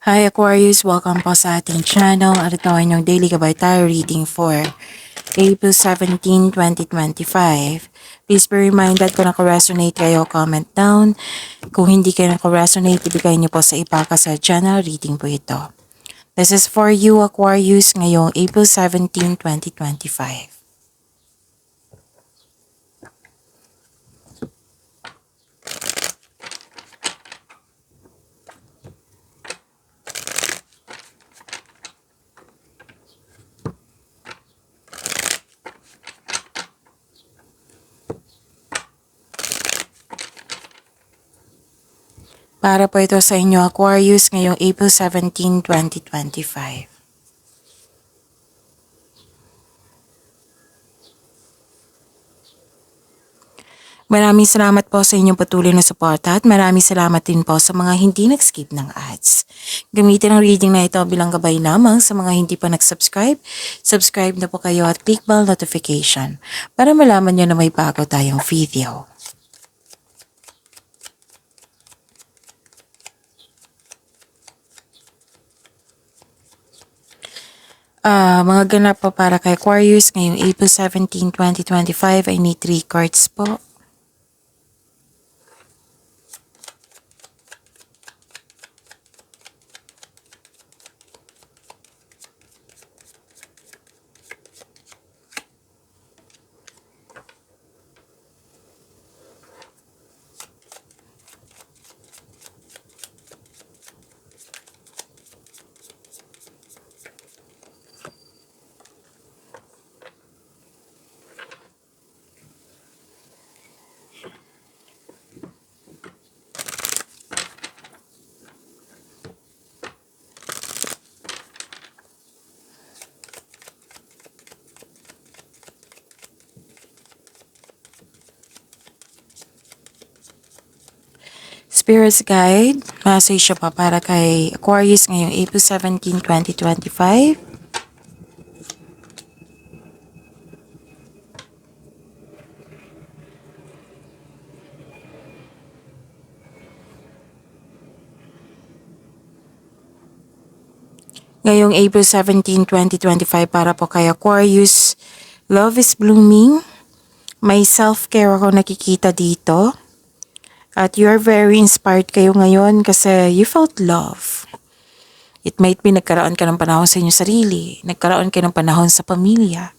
Hi Aquarius! Welcome po sa ating channel at ito ay inyong daily gabay tayo reading for April 17, 2025. Please be reminded kung naka-resonate kayo, comment down. Kung hindi kayo naka-resonate, ibigay niyo po sa ipaka sa channel reading po ito. This is for you Aquarius ngayong April 17, 2025. Para po ito sa inyo Aquarius ngayong April 17, 2025. Maraming salamat po sa inyong patuloy na suporta at maraming salamat din po sa mga hindi nag-skip ng ads. Gamitin ang reading na ito bilang gabay lamang sa mga hindi pa nag-subscribe. Subscribe na po kayo at click bell notification para malaman nyo na may bago tayong video. Mga ganap po para kay Aquarius ngayong April 17, 2025 I need 3 cards po. Spirit's Guide, message siya pa para kay Aquarius ngayong April 17, 2025. Ngayong April 17, 2025 para po kay Aquarius, love is blooming. May self-care ako nakikita dito. At you are very inspired kayo ngayon kasi you felt love. It might be nagkaroon ka ng panahon sa inyong sarili. Nagkaroon ka ng panahon sa pamilya.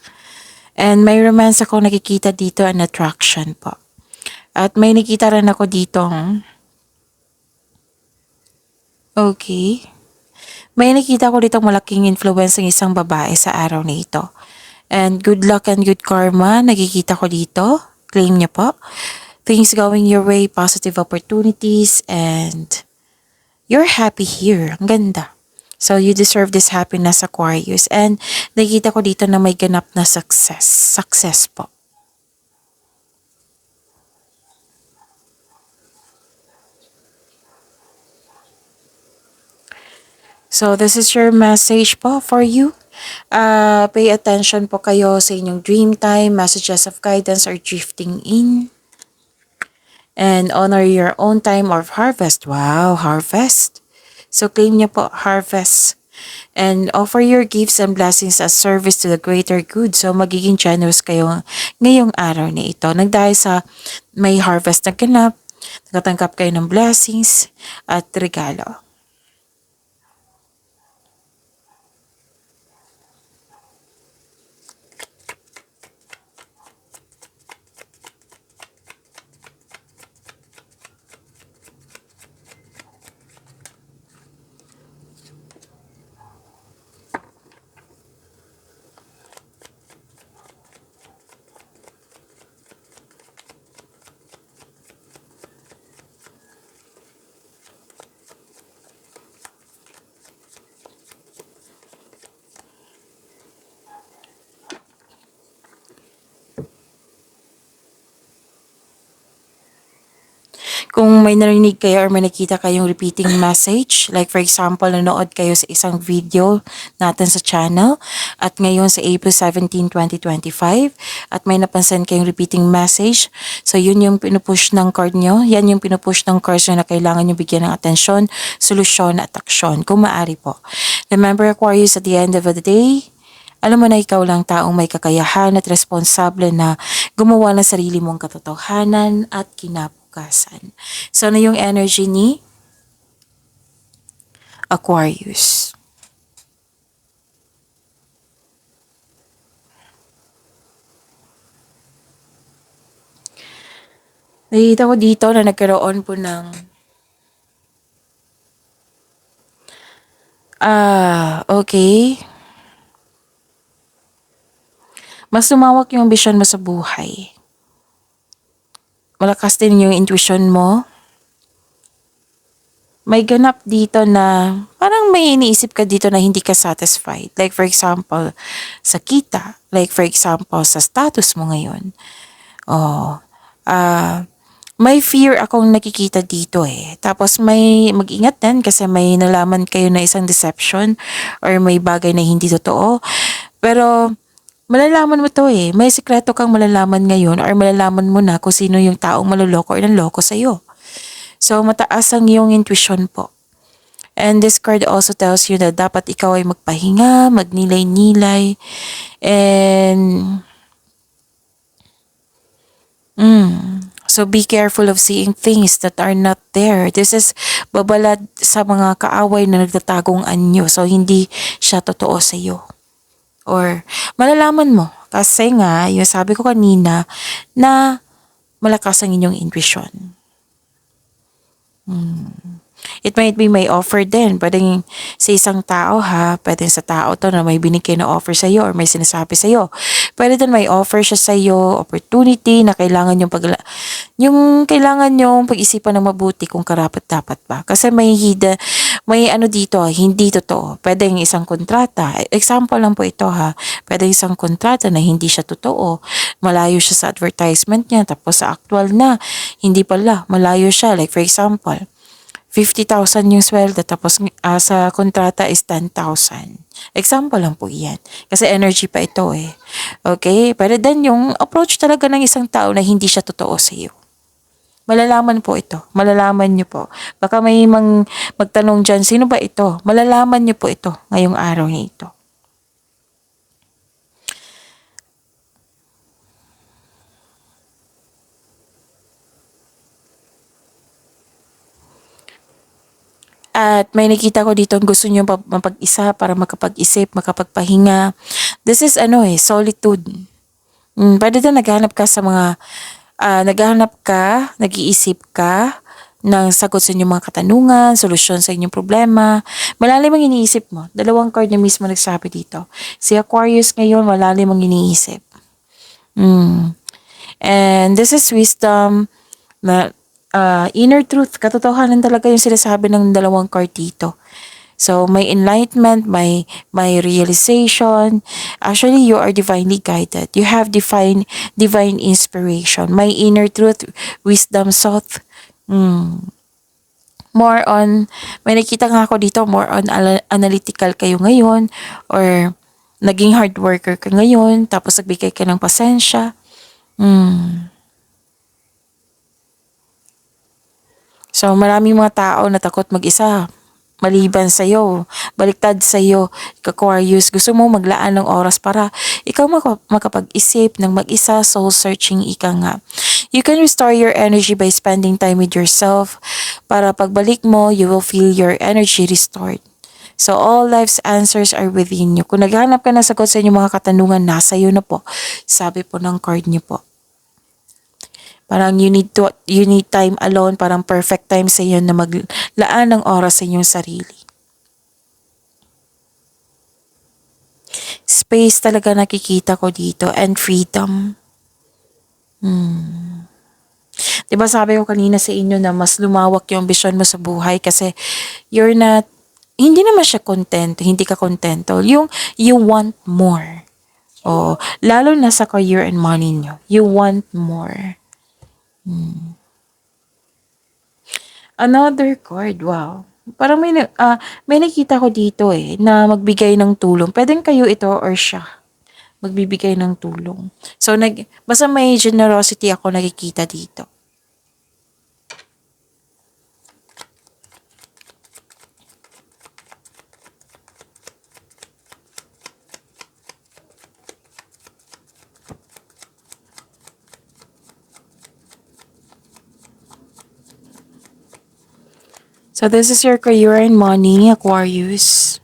And may romance ako nakikita dito and attraction po. At may nakita rin ako dito. Okay. May nakita ko dito malaking influence ng isang babae sa araw na ito. And good luck and good karma, nakikita ko dito. Claim niya po. Things going your way, positive opportunities, and you're happy here. Ang ganda. So you deserve this happiness, Aquarius. And nakikita ko dito na may ganap na success. Success po. So this is your message po for you. Pay attention po kayo sa inyong dream time, messages of guidance are drifting in. And honor your own time of harvest. Wow, harvest. So claim niyo po, harvest. And offer your gifts and blessings as service to the greater good. So magiging generous kayo ngayong araw na ito. Nagdahil sa may harvest na ganap, nakatanggap kayo ng blessings at regalo. Kung may narinig kayo or may nakita kayong repeating message, like for example, nanood kayo sa isang video natin sa channel at ngayon sa April 17, 2025 at may napansin kayong repeating message, so yun yung pinupush ng card nyo, yan yung pinupush ng cards nyo na kailangan nyo bigyan ng atensyon, solusyon at aksyon kung maaari po. Remember Aquarius, at the end of the day, alam mo na ikaw lang taong may kakayahan at responsable na gumawa ng sarili mong katotohanan at kinabukasan. So, ano yung energy ni Aquarius? Nakikita ko dito na nagkaroon po ng okay. Mas lumawak yung ambisyon mo sa buhay. Malakas din yung intuition mo. May ganap dito na parang may iniisip ka dito na hindi ka satisfied. Like for example, sa kita. Like for example, sa status mo ngayon. May fear akong nakikita dito eh. Tapos may mag-ingat din kasi may nalaman kayo na isang deception or may bagay na hindi totoo. Pero malalaman mo to eh. May sikreto kang malalaman ngayon or malalaman mo na kung sino yung taong maluloko or nanloko sa'yo. So, mataas ang iyong intuition po. And this card also tells you na dapat ikaw ay magpahinga, magnilay-nilay, and so be careful of seeing things that are not there. This is babalad sa mga kaaway na nagtatagong anyo. So, hindi siya totoo sa iyo. Or malalaman mo kasi nga yung sabi ko kanina na malakas ang inyong intuition. It might be may offer din. Pwedeng sa isang tao ha, pwedeng sa tao to na may binigay na offer sa'yo or may sinasabi sa'yo. Pwede din may offer siya sa'yo, opportunity na kailangan yung kailangan yung pag-isipan ng mabuti kung karapat-dapat ba. Kasi may ano dito, hindi totoo. Pwedeng isang kontrata. Example lang po ito ha. Pwedeng isang kontrata na hindi siya totoo. Malayo siya sa advertisement niya. Tapos sa actual na, hindi pala. Malayo siya. Like for example, 50,000 yung sweldo tapos sa kontrata is 10,000. Example lang po yan. Kasi energy pa ito eh. Okay? Pero then yung approach talaga ng isang tao na hindi siya totoo sa iyo. Malalaman po ito. Malalaman niyo po. Baka may magtanong dyan, sino ba ito? Malalaman niyo po ito ngayong araw na ito. At may nakita ko dito gusto niyo mapag-isa para makapag-isip, makapagpahinga. This is solitude. Pwede din naghahanap ka sa mga, nag-iisip ka ng sagot sa inyong mga katanungan, solusyon sa inyong problema. Malalim ang iniisip mo. Dalawang card na mismo nagsabi dito. Si Aquarius ngayon, malalim ang iniisip. And this is wisdom na inner truth, katotohanan talaga yung sinasabi ng dalawang card dito. So, may enlightenment, may realization. Actually, you are divinely guided. You have divine inspiration. May inner truth, wisdom, thought. More on, may nakita nga ako dito, more on analytical kayo ngayon or naging hard worker ka ngayon, tapos nagbigay ka ng pasensya. So, maraming mga tao na takot mag-isa. Maliban sa'yo, baliktad sa'yo, Aquarius, gusto mo maglaan ng oras para ikaw makapag-isip ng mag-isa, soul-searching ika nga. You can restore your energy by spending time with yourself para pagbalik mo, you will feel your energy restored. So, all life's answers are within you. Kung naghanap ka ng sagot sa inyong mga katanungan, nasa iyo na po. Sabi po ng card niyo po. Parang you need time alone, parang perfect time sa iyo na maglaan ng oras sa inyong sarili. Space talaga nakikita ko dito and freedom. Diba sabi ko kanina sa inyo na mas lumawak yung ambisyon mo sa buhay kasi hindi naman siya kontento, hindi ka kontento. Yung you want more. Lalo na sa career and money nyo. You want more. Another card, wow. Parang may nakita ko dito na magbigay ng tulong. Pwedeng kayo ito or siya magbibigay ng tulong. So, basta may generosity ako nakikita dito. So, this is your career and money, Aquarius.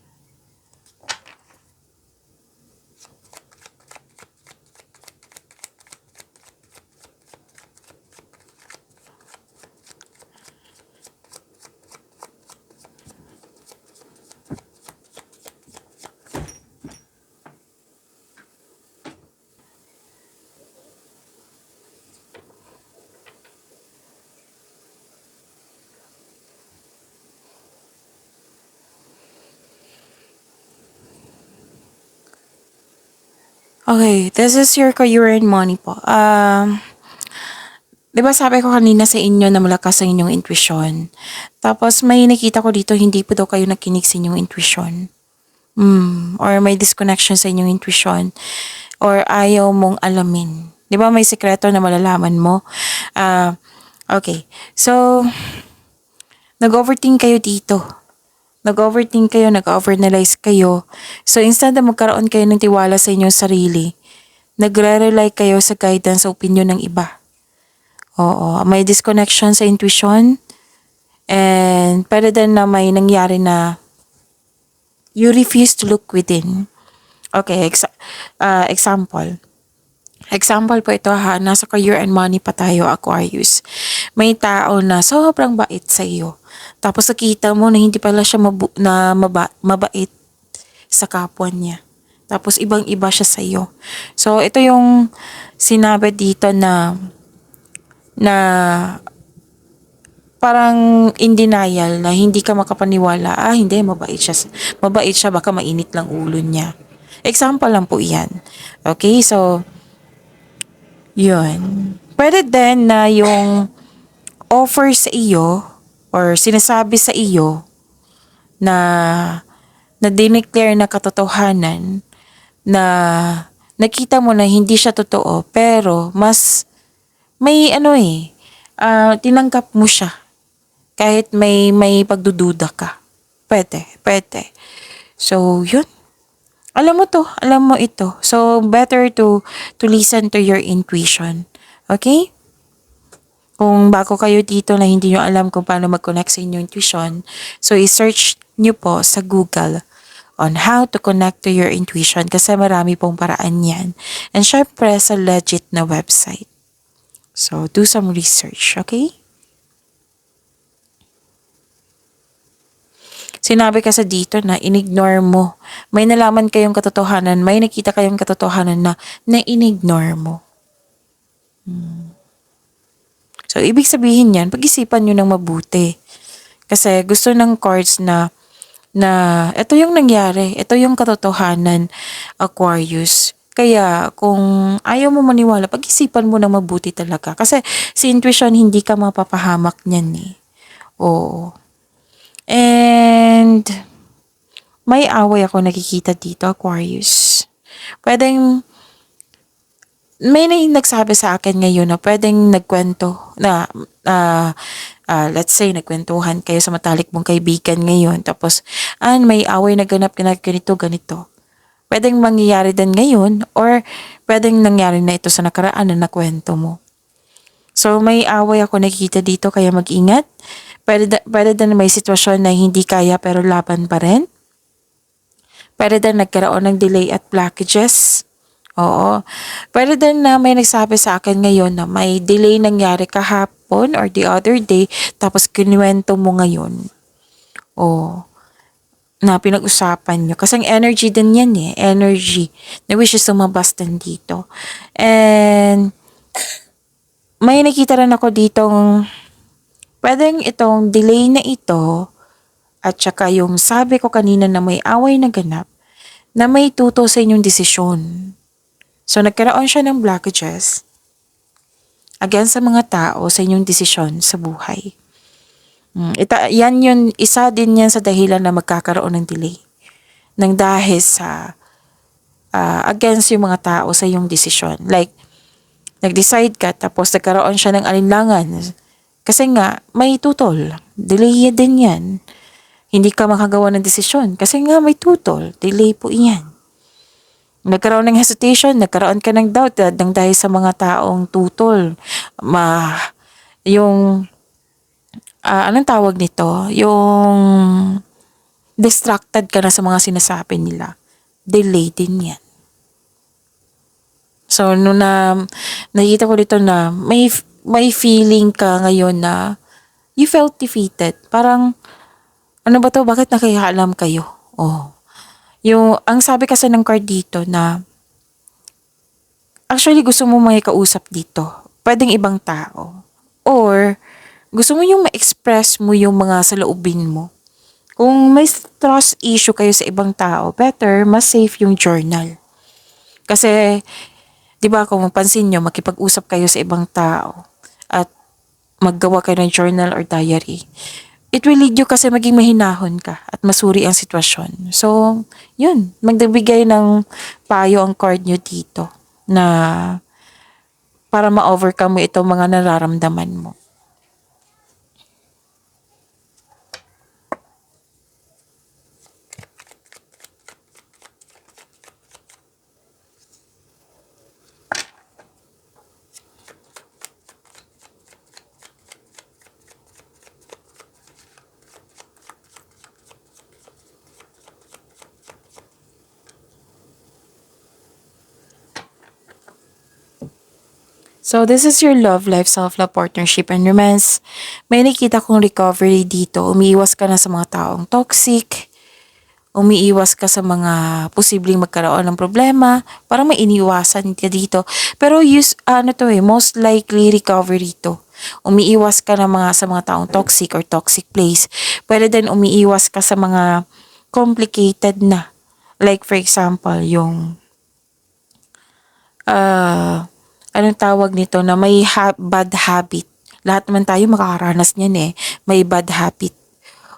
Okay, this is your career and money po. 'Di ba sabi ko kanina sa inyo na malakas ang inyong intuition. Tapos may nakita ko dito hindi po daw kayo nakinig sa inyong intuition. Or may disconnection sa inyong intuition. Or ayaw mong alamin. 'Di ba may sekreto na malalaman mo? Okay. So, nag-overthink kayo dito. Nag-overthink kayo, nag-overanalyze kayo. So, instead na magkaroon kayo ng tiwala sa inyong sarili, nagre-rely kayo sa guidance sa opinion ng iba. Oo, may disconnection sa intuition. And pwede din na may nangyari na you refuse to look within. Okay, example. Example po ito ha, nasa career and money pa tayo, Aquarius. May tao na sobrang bait sa iyo. Tapos nakita mo na hindi pala siya mabait sa kapwa niya. Tapos ibang-iba siya sa iyo. So ito yung sinabi dito na parang in denial na hindi ka makapaniwala. Hindi, mabait siya, baka mainit lang ulo niya. Example lang po yan. Okay, so yun. Pwede din na yung offer sa iyo or sinasabi sa iyo na dineclare na katotohanan na nakita mo na hindi siya totoo pero mas may tinanggap mo siya kahit may pagdududa ka. Pwede. So, yun. Alam mo ito. So, better to listen to your intuition. Okay? Kung bago kayo dito na hindi nyo alam kung paano mag-connect sa inyong intuition, so i-search nyo po sa Google on how to connect to your intuition kasi marami pong paraan yan. And syempre sa legit na website. So, do some research, okay? Sinabi kasi dito na inignore mo. May nalaman kayong katotohanan, may nakita kayong katotohanan na inignore mo. So, ibig sabihin yan, pag-isipan nyo ng mabuti. Kasi gusto ng cards na ito yung nangyari, ito yung katotohanan, Aquarius. Kaya kung ayaw mo maniwala, pag-isipan mo ng mabuti talaga. Kasi si intuition, hindi ka mapapahamak niyan eh. Oo. And may away ako nakikita dito, Aquarius. Pwedeng may nagsabi sa akin ngayon na pwedeng nagkwento na let's say nagkwentuhan kayo sa matalik mong kaibigan ngayon tapos may away na ganap ganito. Pwedeng mangyayari din ngayon or pwedeng nangyari na ito sa nakaraan na nakwento mo. So may away ako nakikita dito kaya mag-ingat. Pwede din may sitwasyon na hindi kaya pero laban pa rin. Pwede din nagkaroon ng delay at blockages. Oo. Pwede din na may nagsabi sa akin ngayon na may delay nangyari kahapon or the other day tapos kinuwento mo ngayon. Oo. Na pinag-usapan nyo. Kasi ang energy din yan eh. Energy na wishes sumabas din dito. And may nakita rin ako ditong pwedeng itong delay na ito at saka yung sabi ko kanina na may away na ganap na may tuto sa inyong desisyon. So nagkaroon siya ng blockages against sa mga tao sa inyong desisyon sa buhay. Yan yun, isa din yan sa dahilan na magkakaroon ng delay. Nang dahil sa against yung mga tao sa yung desisyon. Like, nag-decide ka tapos nagkaroon siya ng alinlangan. Kasi nga, may tutol. Delay din yan. Hindi ka makagawa ng desisyon. Kasi nga may tutol. Delay po yan. Nagkaroon ng hesitation, nagkaroon ka ng doubt nang dahil sa mga taong tutol. Yung, anong tawag nito? Yung distracted ka na sa mga sinasabi nila. Delay din yan. So, nung nakita ko dito na may feeling ka ngayon na you felt defeated. Parang, ano ba to? Bakit nakikialam kayo? Oh. Ang sabi kasi ng card dito na, actually gusto mo may kausap dito. Pwedeng ibang tao. Or, gusto mo yung ma-express mo yung mga saloobin mo. Kung may trust issue kayo sa ibang tao, better, mas safe yung journal. Kasi, di ba kung mapansin nyo, makipag-usap kayo sa ibang tao at maggawa kayo ng journal or diary, it will lead you kasi maging mahinahon ka at masuri ang sitwasyon. So, yun, magbibigay ng payo ang card nyo dito na para ma-overcome mo itong mga nararamdaman mo. So, this is your love life, self-love, partnership, and romance. May nakita kong recovery dito. Umiiwas ka na sa mga taong toxic. Umiiwas ka sa mga posibleng magkaroon ng problema. Parang may iniwasan ka dito. Pero most likely recovery to. Umiiwas ka na sa mga taong toxic or toxic place. Pwede din umiiwas ka sa mga complicated na. Like for example, yung anong tawag nito na may bad habit. Lahat naman tayo makakaranas niyan eh. May bad habit.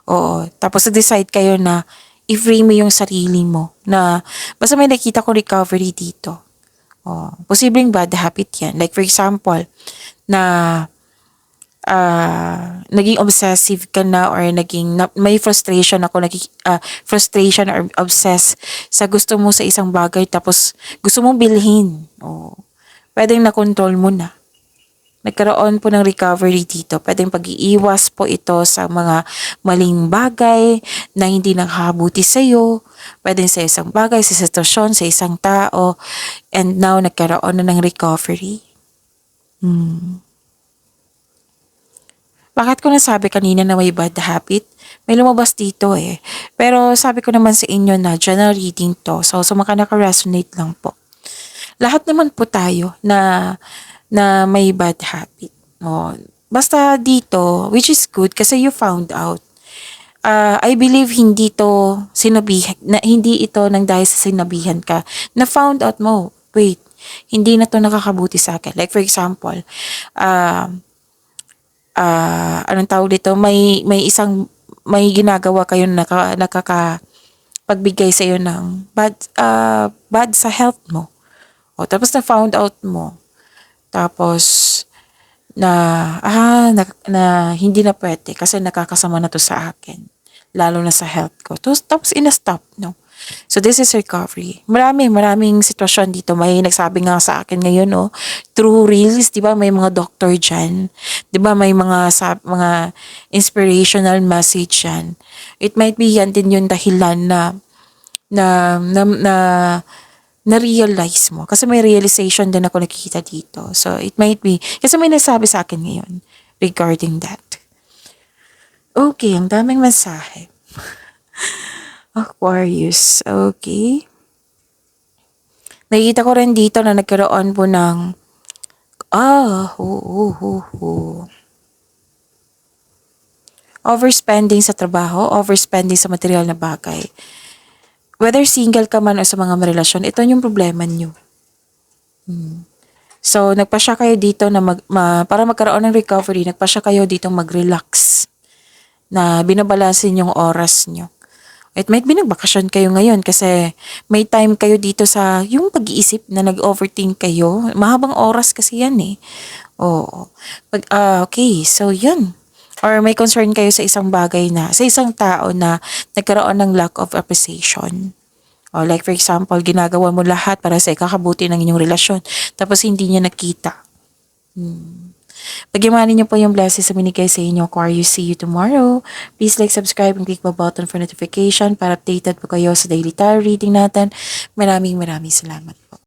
Oo. Tapos nag-decide kayo na i-free mo yung sarili mo. Na basta may nakita ko recovery dito. Posibleng bad habit yan. Like for example, na naging obsessive ka na or may frustration frustration or obsessed sa gusto mo sa isang bagay tapos gusto mong bilhin. Pwedeng na-control mo na. Nagkaroon po ng recovery dito. Pwedeng pag-iiwas po ito sa mga maling bagay na hindi nakakabuti sa'yo. Pwedeng sa isang bagay, sa sitwasyon, sa isang tao. And now, nagkaroon na ng recovery. Bakit ko nasabi kanina na may bad habit? May lumabas dito eh. Pero sabi ko naman sa inyo na general reading to. So maka naka-resonate lang po. Lahat naman po tayo na may bad habit. Basta dito, which is good kasi you found out. I believe hindi ito nang dahil sa sinabihan ka. Na found out mo, wait, hindi na to nakakabuti sa akin. Like for example, anong tawag dito, may ginagawa kayo na nakakapagbigay sa iyo ng bad sa health mo. Tapos na found out mo. Tapos na hindi na pwede kasi nakakasama na to sa akin. Lalo na sa health ko. Tapos ina-stop, no? So this is recovery. Maraming sitwasyon dito. May nagsabi nga sa akin ngayon, no? Through reels, di ba may mga doctor dyan? Di ba may mga inspirational message yan? It might be yan din yung dahilan na-realize mo. Kasi may realization din ako nakikita dito. So, it might be, kasi may nagsabi sa akin ngayon regarding that. Okay, ang daming mensahe. Aquarius, okay. Nakikita ko rin dito na nagkaroon po ng, overspending sa trabaho, overspending sa material na bagay. Whether single ka man o sa mga relasyon, ito yung problema nyo. So, nagpasya kayo dito na para magkaroon ng recovery, nagpasya kayo dito mag-relax. na binabalansin yung oras nyo. It might be nagbakasyon kayo ngayon kasi may time kayo dito sa yung pag-iisip na nag-overthink kayo. Mahabang oras kasi yan eh. Oo. Okay, so yun. Or may concern kayo sa isang bagay na, sa isang tao na nagkaroon ng lack of appreciation. O like for example, ginagawa mo lahat para sa ikakabuti ng inyong relasyon. Tapos hindi niya nakita. Pag-imanin niyo po yung blessings na binigay sa inyo, Aquarius. See you tomorrow. Please like, subscribe, and click the button for notification para updated po kayo sa daily tarot reading natin. Maraming salamat po.